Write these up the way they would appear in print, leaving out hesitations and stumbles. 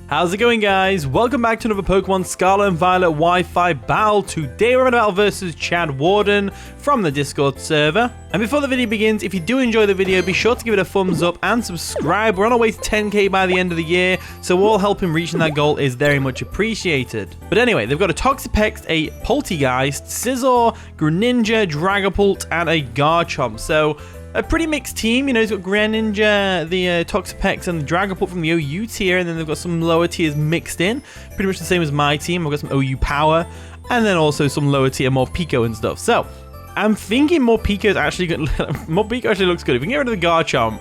How's it going, guys? Welcome back to another Pokemon Scarlet and Violet Wi-Fi battle. Today we're in a battle versus Chad Warden from the Discord server. And before the video begins, if you do enjoy the video, be sure to give it a thumbs up and subscribe. We're on our way to 10k by the end of the year, so all help in reaching that goal is very much appreciated. But anyway, they've got a Toxapex, a Poltegeist, Scizor, Greninja, Dragapult, and a Garchomp. So a pretty mixed team, you know. He's got Greninja, the Toxapex, and the Dragapult from the OU tier, and then they've got some lower tiers mixed in. Pretty much the same as my team. I've got some OU power, and then also some lower tier Morpeko and stuff. So I'm thinking Morpeko is actually good. Morpeko actually looks good. If we can get rid of the Garchomp,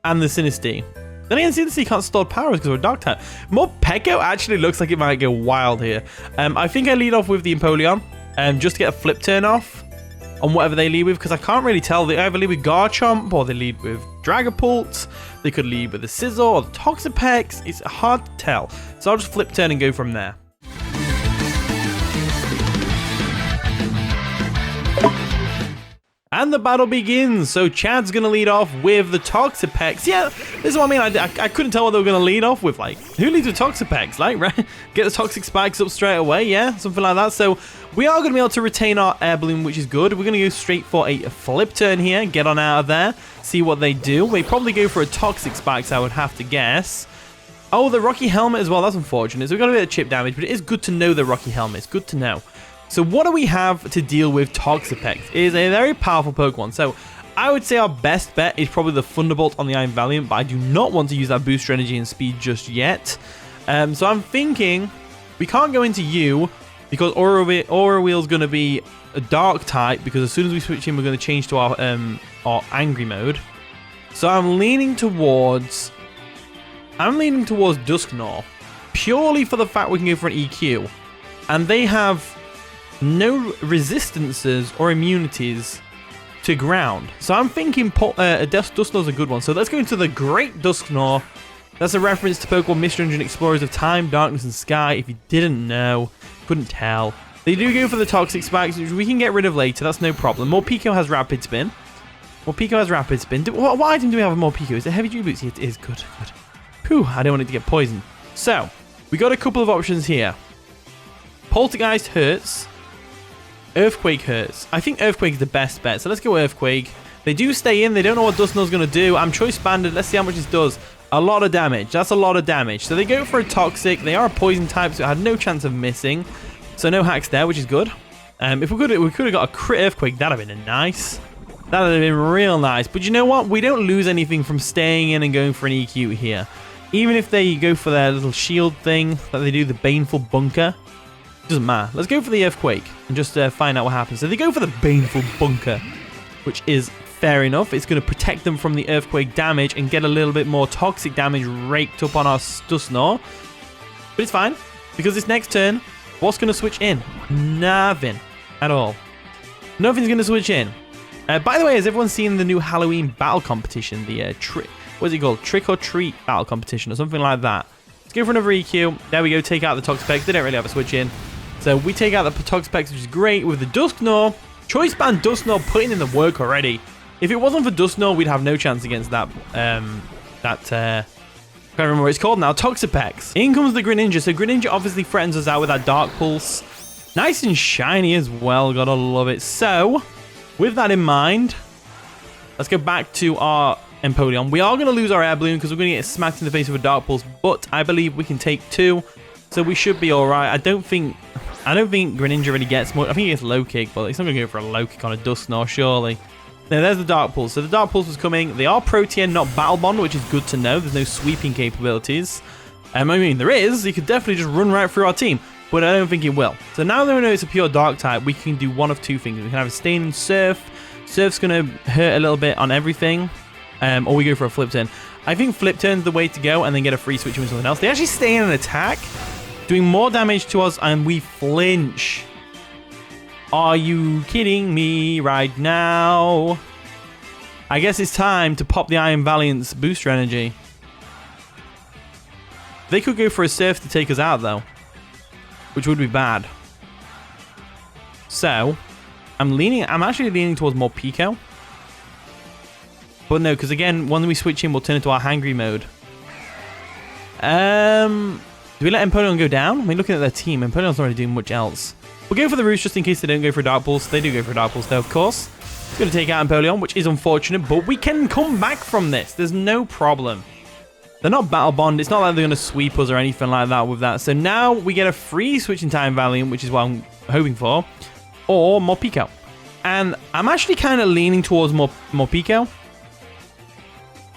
and the Sinistea. Then again, Sinistea can't store powers because we're a Dark type. Morpeko actually looks like it might go wild here. I think I lead off with the Empoleon, just to get a flip turn off on whatever they lead with, because I can't really tell. They either lead with Garchomp or they lead with Dragapult. They could lead with the Scizor or the Toxapex. It's hard to tell. So I'll just flip turn and go from there. And the battle begins. So Chad's going to lead off with the Toxapex. Yeah, this is what I mean. I couldn't tell what they were going to lead off with. Like, who leads with Toxapex? Like, right? Get the Toxic Spikes up straight away. Yeah, something like that. So we are going to be able to retain our Air Balloon, which is good. We're going to go straight for a flip turn here. Get on out of there. See what they do. They probably go for a Toxic Spikes, I would have to guess. Oh, the Rocky Helmet as well. That's unfortunate. So we've got a bit of chip damage, but it is good to know the Rocky Helmet. It's good to know. So what do we have to deal with Toxapex? It is a very powerful Pokemon. So I would say our best bet is probably the Thunderbolt on the Iron Valiant, but I do not want to use that booster energy and speed just yet. So I'm thinking we can't go into you because Aura Wheel's going to be a Dark type, because as soon as we switch in, we're going to change to our Angry mode. So I'm leaning towards Dusknoir, purely for the fact we can go for an EQ, and they have no resistances or immunities to ground. So I'm thinking Dusknoir's a good one. So let's go into the Great Dusknoir. That's a reference to Pokemon Mystery Dungeon Explorers of Time, Darkness, and Sky. If you didn't know, couldn't tell. They do go for the Toxic Spikes, which we can get rid of later. That's no problem. Morpeko has Rapid Spin. What item do we have with Morpeko? Is it Heavy Dew Boots? It is. Good. Phew, I don't want it to get poisoned. So we got a couple of options here. Poltergeist hurts. Earthquake hurts. I think Earthquake is the best bet, so let's go Earthquake. They do stay in. They don't know what Dusknoir's going to do. I'm Choice Banded. Let's see how much this does. A lot of damage. That's a lot of damage. So they go for a Toxic. They are a Poison type, so it had no chance of missing. So no hacks there, which is good. If we could have got a crit Earthquake, that would have been nice. That would have been real nice. But you know what? We don't lose anything from staying in and going for an EQ here. Even if they go for their little shield thing that they do, the Baneful Bunker. Doesn't matter. Let's go for the Earthquake and just find out what happens. So they go for the Baneful Bunker, which is fair enough. It's going to protect them from the Earthquake damage and get a little bit more toxic damage raked up on our Dusknoir. But it's fine, because this next turn, what's going to switch in? Nothing at all. Nothing's going to switch in. By the way, has everyone seen the new Halloween battle competition? The what's it called? Trick or Treat battle competition or something like that. Let's go for another EQ. There we go. Take out the Toxapex. They don't really have a switch in. So we take out the Toxapex, which is great, with the Dusknoir. Choice Band Dusknoir putting in the work already. If it wasn't for Dusknoir, we'd have no chance against that. I can't remember what it's called now. Toxapex. In comes the Greninja. So Greninja obviously threatens us out with that Dark Pulse. Nice and shiny as well. Gotta love it. So with that in mind, let's go back to our Empoleon. We are going to lose our Air Balloon because we're going to get smacked in the face with a Dark Pulse, but I believe we can take two, so we should be all right. I don't think Greninja really gets more. I think he gets low kick, but it's not going to go for a low kick on a Dusknoir, surely. Now, there's the Dark Pulse. So the Dark Pulse was coming. They are Protean, not Battle Bond, which is good to know. There's no sweeping capabilities. I mean, there is. You could definitely just run right through our team, but I don't think it will. So now that we know it's a pure Dark type, we can do one of two things. We can have a Stain and Surf. Surf's going to hurt a little bit on everything. Or we go for a flip turn. I think flip turn's the way to go, and then get a free switch with something else. They actually stay in an attack, doing more damage to us, and we flinch. Are you kidding me right now? I guess it's time to pop the Iron Valiant's booster energy. They could go for a Surf to take us out, though, which would be bad. So I'm actually leaning towards Morpeko. But no, because again, when we switch in, we'll turn into our Hangry mode. Do we let Empoleon go down? I mean, looking at their team, Empoleon's not really doing much else. We'll go for the Roost just in case they don't go for a Dark Pulse. They do go for a Dark Pulse, though, of course. It's going to take out Empoleon, which is unfortunate, but we can come back from this. There's no problem. They're not Battle Bond. It's not like they're going to sweep us or anything like that with that. So now we get a free Switch in Time Valiant, which is what I'm hoping for, or Morpeko. And I'm actually kind of leaning towards Morpeko,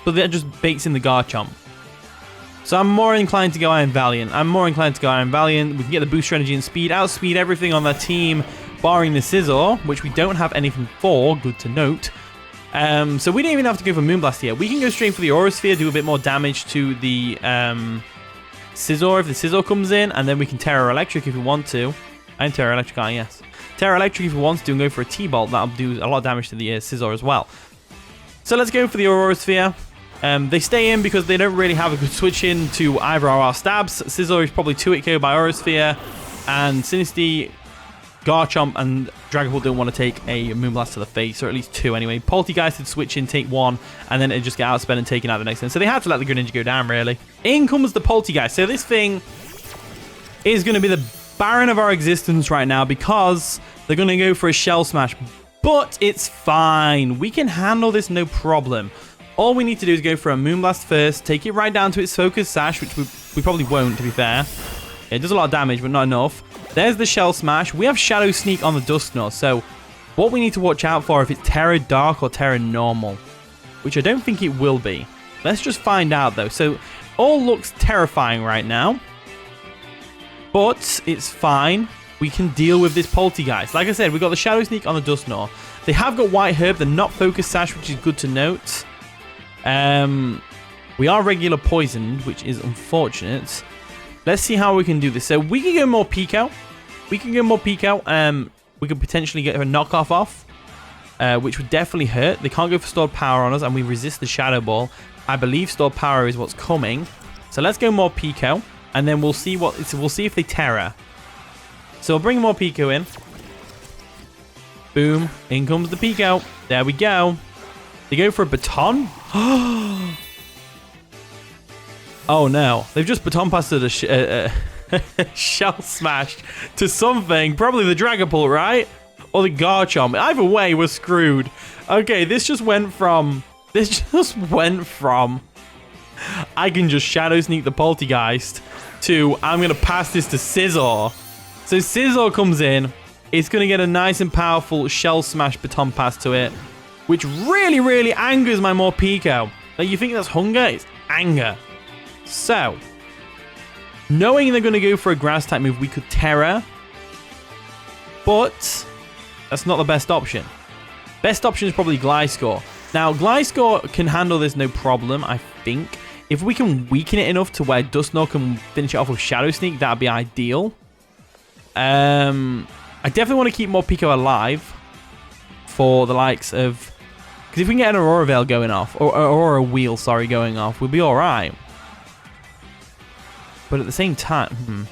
but that just bakes in the Garchomp. So I'm more inclined to go Iron Valiant. We can get the booster energy and speed, outspeed everything on their team, barring the Scizor, which we don't have anything for, good to note. So we don't even have to go for Moonblast here. We can go straight for the Aura Sphere, do a bit more damage to the Scizor if the Scizor comes in, and then we can Terra Electric if we want to. And Terra Electric, yes. Terra Electric if we want to and go for a T-Bolt. That'll do a lot of damage to the Scizor as well. So let's go for the Aura Sphere. They stay in because they don't really have a good switch in to either of our stabs. Scizor is probably 2-hit KO by Aura Sphere, and Sinistea, Garchomp, and Dragapult don't want to take a Moonblast to the face, or at least 2 anyway. Poltegeist would switch in, take 1, and then it'd just get outspent and taken out the next turn. So they had to let the Greninja go down, really. In comes the Poltegeist. So this thing is going to be the Baron of our existence right now because they're going to go for a Shell Smash. But it's fine. We can handle this no problem. All we need to do is go for a Moonblast first, take it right down to its Focus Sash, which we probably won't, to be fair. It does a lot of damage, but not enough. There's the Shell Smash. We have Shadow Sneak on the Dusknoir, so what we need to watch out for if it's Terra Dark or Terra Normal, which I don't think it will be. Let's just find out, though. So all looks terrifying right now, but it's fine. We can deal with this Poltegeist. Like I said, we've got the Shadow Sneak on the Dusknoir. They have got White Herb. They're not Focus Sash, which is good to note. We are regular poisoned, which is unfortunate. Let's see how we can do this. So we can go Morpeko. We could potentially get a knockoff off, which would definitely hurt. They can't go for Stored Power on us, and we resist the Shadow Ball. I believe Stored Power is what's coming. So let's go Morpeko, and then we'll see if they Terra. So we'll bring Morpeko in. Boom. In comes the Pico. There we go. They go for a Baton. Oh no. They've just Baton passed a Shell Smash to something. Probably the Dragapult, right? Or the Garchomp. Either way, we're screwed. Okay, this just went from... I can just Shadow Sneak the Poltegeist to I'm going to pass this to Scizor. So Scizor comes in. It's going to get a nice and powerful Shell Smash Baton Pass to it, which really, really angers my Morpeko. Like, you think that's hunger? It's anger. So, knowing they're going to go for a Grass type move, we could Terra, but that's not the best option. Best option is probably Gliscor. Now, Gliscor can handle this no problem, I think. If we can weaken it enough to where Dusknoir can finish it off with Shadow Sneak, that'd be ideal. I definitely want to keep Morpeko alive for the likes of... Because if we can get an Aurora Veil going off, or Aurora Wheel, sorry, going off, we'll be alright. But at the same time...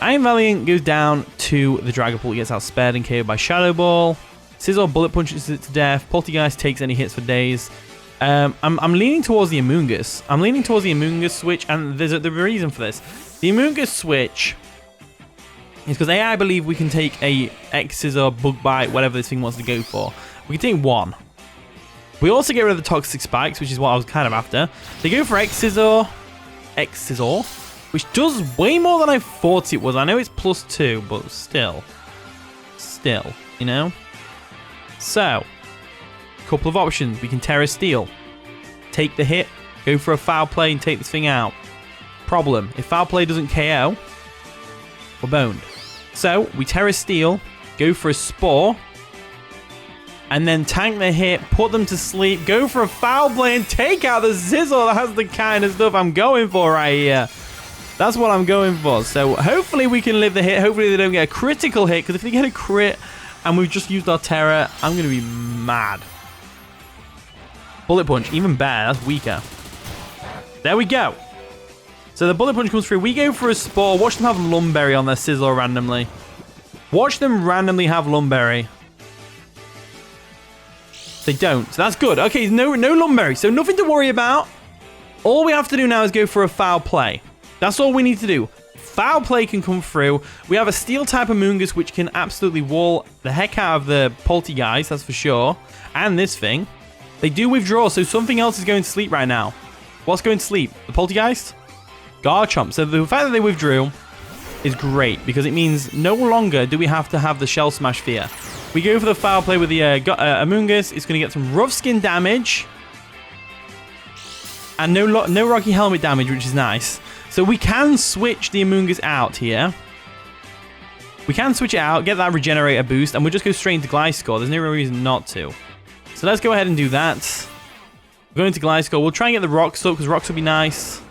Iron Valiant goes down to the Dragapult. He gets outspared and KO'd by Shadow Ball. Scizor Bullet Punches it to death. Poltegeist takes any hits for days. I'm leaning towards the Amoonguss. I'm leaning towards the Amoonguss switch, and there's a reason for this. The Amoonguss switch is because I believe we can take a X-Scissor, Bug Bite, whatever this thing wants to go for. We can take 1. We also get rid of the Toxic Spikes, which is what I was kind of after. They go for X-Scissor, which does way more than I thought it was. I know it's +2, but still, you know? So, couple of options. We can Terra Steel, take the hit, go for a Foul Play, and take this thing out. Problem, if Foul Play doesn't KO, we're boned. So, we Terra Steel, go for a Spore, and then tank the hit, put them to sleep, go for a Foul Play, and take out the Scizor. That's the kind of stuff I'm going for right here. That's what I'm going for. So, hopefully we can live the hit. Hopefully they don't get a critical hit, because if they get a crit and we've just used our Terra, I'm going to be mad. Bullet Punch, even better. That's weaker. There we go. So the Bullet Punch comes through. We go for a Spore. Watch them have Lumberry on their Scizor randomly. Watch them randomly have Lumberry. They don't. So that's good. Okay, no Lumberry. So nothing to worry about. All we have to do now is go for a foul play. That's all we need to do. Foul play can come through. We have a steel type Amoonguss, which can absolutely wall the heck out of the Poltergeist, that's for sure. And this thing. They do withdraw, so something else is going to sleep right now. What's going to sleep? The Poltergeist? Garchomp. So the fact that they withdrew is great, because it means no longer do we have to have the Shell Smash fear. We go for the foul play with the Amoonguss. It's going to get some rough skin damage. And no Rocky Helmet damage, which is nice. So we can switch the Amoonguss out here. We can switch it out, get that Regenerator boost, and we'll just go straight into Gliscor. There's no reason not to. So let's go ahead and do that. We're going to Gliscor. We'll try and get the Rocks up, because Rocks will be nice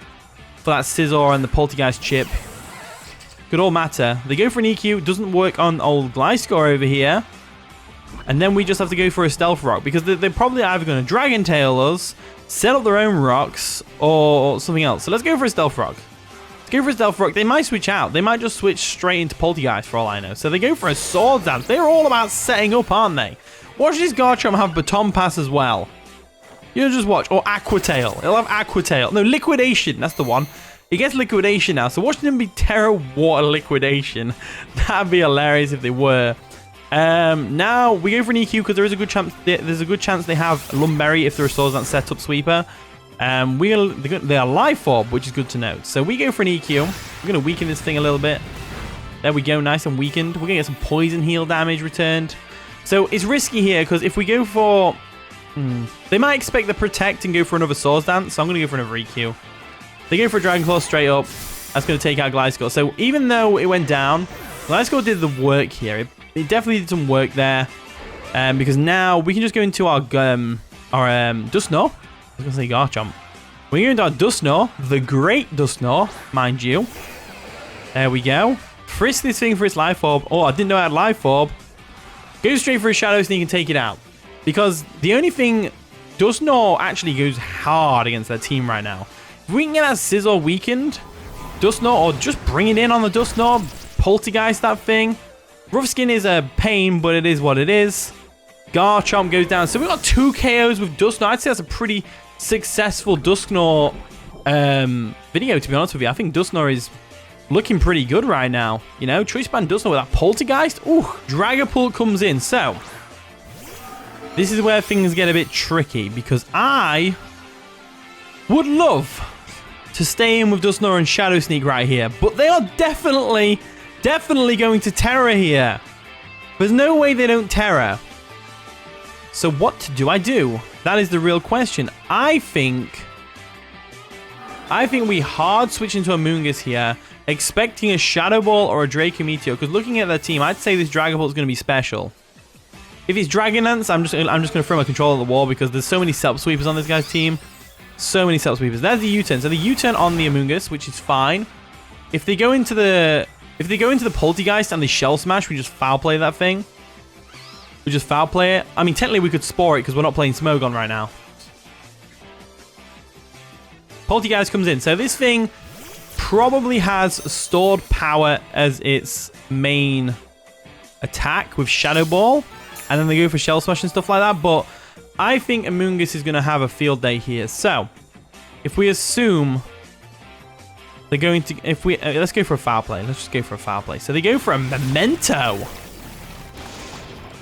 for that Scizor and the Poltergeist chip. Could all matter. They go for an EQ. Doesn't work on old Gliscor over here. And then we just have to go for a Stealth Rock, because they're probably either going to Dragon Tail us, set up their own rocks, or something else. So let's go for a Stealth Rock. Let's go for a Stealth Rock. They might switch out. They might just switch straight into Poltergeist for all I know. So they go for a Sword Dance. They're all about setting up, aren't they? Watch this Garchomp have Baton Pass as well. You just watch. Or Aqua Tail. It'll have Aqua Tail. No, Liquidation. That's the one. He gets Liquidation now. So watch them be Terra Water Liquidation. That'd be hilarious if they were. Now we go for an EQ, because there is a good chance. There's a good chance they have Lumberry if they're a Sword Dance setup sweeper. They are Life Orb, which is good to note. So we go for an EQ. We're going to weaken this thing a little bit. There we go, nice and weakened. We're going to get some Poison Heal damage returned. So it's risky here, because if we go for... they might expect the Protect and go for another Sword Dance, so I'm going to go for another EQ. They go for a Dragon Claw straight up. That's going to take out Gliscor. So even though it went down, Gliscor did the work here. It definitely did some work there. Because now we can just go into our Dusknoir. I was going to say Garchomp. We're going to our Dusknoir, the Great Dusknoir, mind you. There we go. Frisk this thing for its Life Orb. Oh, I didn't know I had Life Orb. Go straight for a Shadow Sneak and take it out. Because the only thing... Dusknoir actually goes hard against their team right now. If we can get that Scizor weakened, Dusknoir, or just bring it in on the Dusknoir, Poltergeist that thing. Rough Skin is a pain, but it is what it is. Garchomp goes down. So we've got 2 KOs with Dusknoir. I'd say that's a pretty successful Dusknoir video, to be honest with you. I think Dusknoir is looking pretty good right now. You know, Choice Band Dusknoir with that Poltergeist. Ooh, Dragapult comes in. So, this is where things get a bit tricky, because I would love to stay in with Dusknoir and Shadow Sneak right here, but they are definitely going to Terra here. There's no way they don't Terra. So what do I do? That is the real question. I think we hard switch into a Amoonguss here, expecting a Shadow Ball or a Draco Meteor, because looking at their team, I'd say this Dragapult is going to be special. If it's Dragon Dance, I'm just going to throw my control at the wall, because there's so many Self Sweepers on this guy's team. So many Self Sweepers. There's the U-turn. So the U-turn on the Amoonguss, which is fine. If they go into the Poltergeist and the Shell Smash, we just foul play that thing. We just foul play it. I mean, technically we could Spore it, because we're not playing Smogon right now. Poltergeist comes in. So this thing probably has stored power as its main attack with Shadow Ball. And then they go for Shell Smash and stuff like that. But I think Amoonguss is going to have a field day here. So, if we assume they're going to... let's go for a foul play. Let's just go for a foul play. So, they go for a Memento.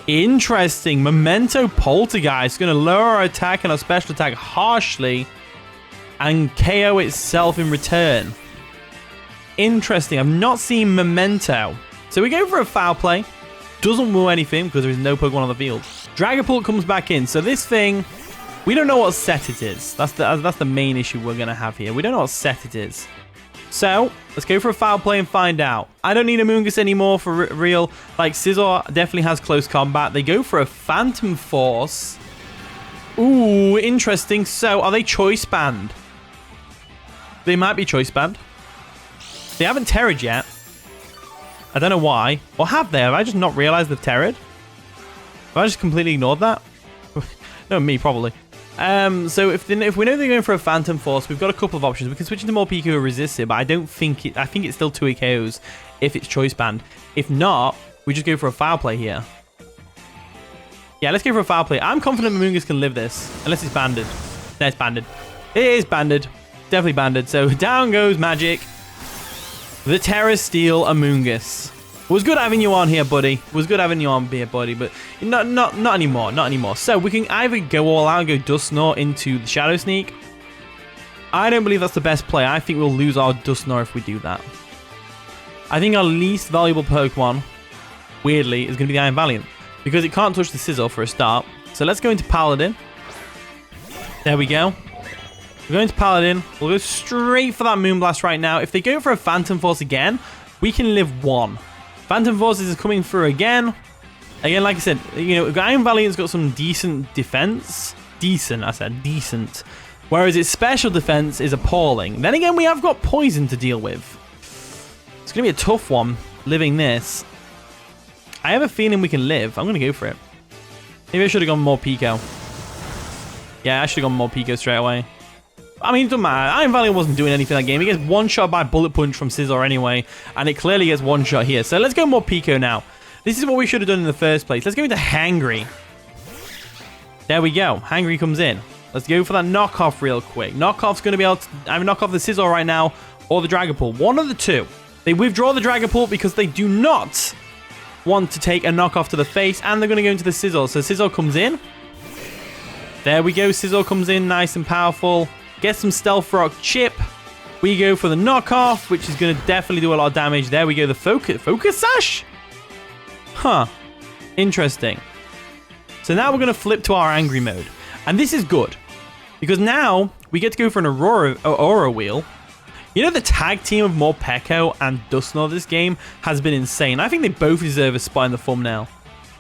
Interesting. Memento Poltergeist is going to lower our attack and our special attack harshly and KO itself in return. Interesting. I've not seen Memento. So, we go for a foul play. Doesn't woo anything because there is no Pokemon on the field. Dragapult comes back in. So this thing, we don't know what set it is. That's the main issue we're going to have here. We don't know what set it is. So let's go for a foul play and find out. I don't need Amoonguss anymore for real. Like Scizor definitely has close combat. They go for a Phantom Force. Ooh, interesting. So are they Choice Band? They might be Choice Band. They haven't Terra'd yet. I don't know why. Or have they? Have I just not realized they've Terra'd? Have I just completely ignored that? No, me, probably. So if we know they're going for a Phantom Force, we've got a couple of options. We can switch into Morpeko who resist it, but I think it's still 2 KOs if it's Choice Band. If not, we just go for a foul play here. Yeah, let's go for a foul play. I'm confident Amoonguss can live this, unless it's banded. No, it's banded. It is banded. definitely banded. So down goes Magic. The Terra Steel Amoongus. Was good having you on here, buddy. Was good having you on here, buddy. But not anymore. Not anymore. So we can either go all out and go Dusknoir into the Shadow Sneak. I don't believe that's the best play. I think we'll lose our Dusknoir if we do that. I think our least valuable Pokemon, weirdly, is going to be the Iron Valiant. Because it can't touch the Sizzle for a start. So let's go into Paladin. There we go. We're going to Paladin. We'll go straight for that Moonblast right now. If they go for a Phantom Force again, we can live one. Phantom Forces is coming through again. Again, like I said, you know, Iron Valiant's got some decent defense. Decent, I said, decent. Whereas its special defense is appalling. Then again, we have got Poison to deal with. It's going to be a tough one, living this. I have a feeling we can live. I'm going to go for it. Maybe I should have gone Morpeko. Yeah, I should have gone Morpeko straight away. I mean, it doesn't matter. Iron Valiant wasn't doing anything that game. He gets one shot by Bullet Punch from Scizor anyway, and it clearly gets one shot here. So let's go Morpeko now. This is what we should have done in the first place. Let's go into Hangry. There we go. Hangry comes in. Let's go for that knockoff real quick. Knockoff's going to be able to either knock off the Scizor right now or the Dragapult. One of the two. They withdraw the Dragapult because they do not want to take a knockoff to the face, and they're going to go into the Scizor. So Scizor comes in. There we go. Scizor comes in nice and powerful. Get some Stealth Rock Chip. We go for the knockoff, which is going to definitely do a lot of damage. There we go. The Focus Sash? Huh. Interesting. So now we're going to flip to our Angry mode. And this is good. Because now we get to go for an Aura Wheel. You know, the tag team of Morpeko and Dusknoir this game has been insane. I think they both deserve a spot in the thumbnail.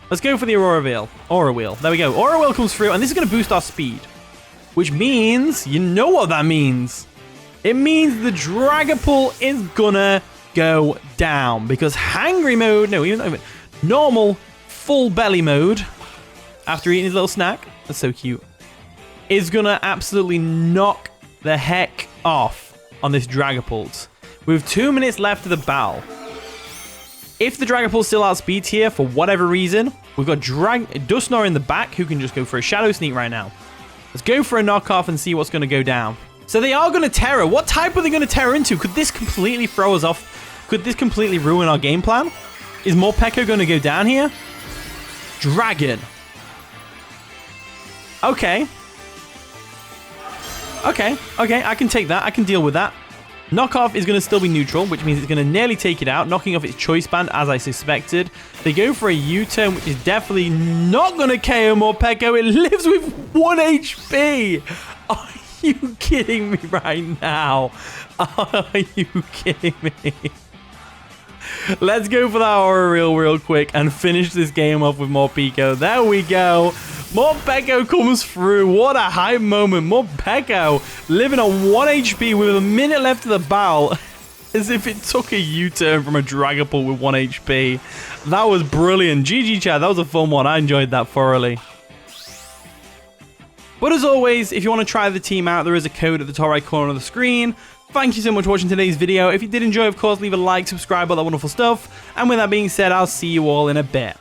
Let's go for the Aura Wheel. There we go. Aura Wheel comes through, and this is going to boost our speed. Which means, you know what that means. It means the Dragapult is going to go down. Because Hangry mode, no, even normal full belly mode, after eating his little snack, that's so cute, is going to absolutely knock the heck off on this Dragapult. With 2 minutes left of the battle. If the Dragapult still outspeeds here for whatever reason, we've got Dusknoir in the back who can just go for a Shadow Sneak right now. Let's go for a knockoff and see what's going to go down. So they are going to Terra. What type are they going to Terra into? Could this completely throw us off? Could this completely ruin our game plan? Is Morpeko going to go down here? Dragon. Okay. Okay, I can take that. I can deal with that. Knockoff is going to still be neutral, which means it's going to nearly take it out, knocking off its Choice Band, as I suspected. They go for a U-turn, which is definitely not going to KO Morpeko. It lives with 1 HP. Are you kidding me right now? Are you kidding me? Let's go for that Aura Reel real quick and finish this game off with Morpeko. There we go. Morpeko comes through. What a hype moment. Morpeko living on 1 HP with a minute left of the battle. As if it took a U-turn from a Dragapult with 1 HP. That was brilliant. GG chat. That was a fun one. I enjoyed that thoroughly. But as always, if you want to try the team out, there is a code at the top right corner of the screen. Thank you so much for watching today's video. If you did enjoy, of course, leave a like, subscribe, all that wonderful stuff. And with that being said, I'll see you all in a bit.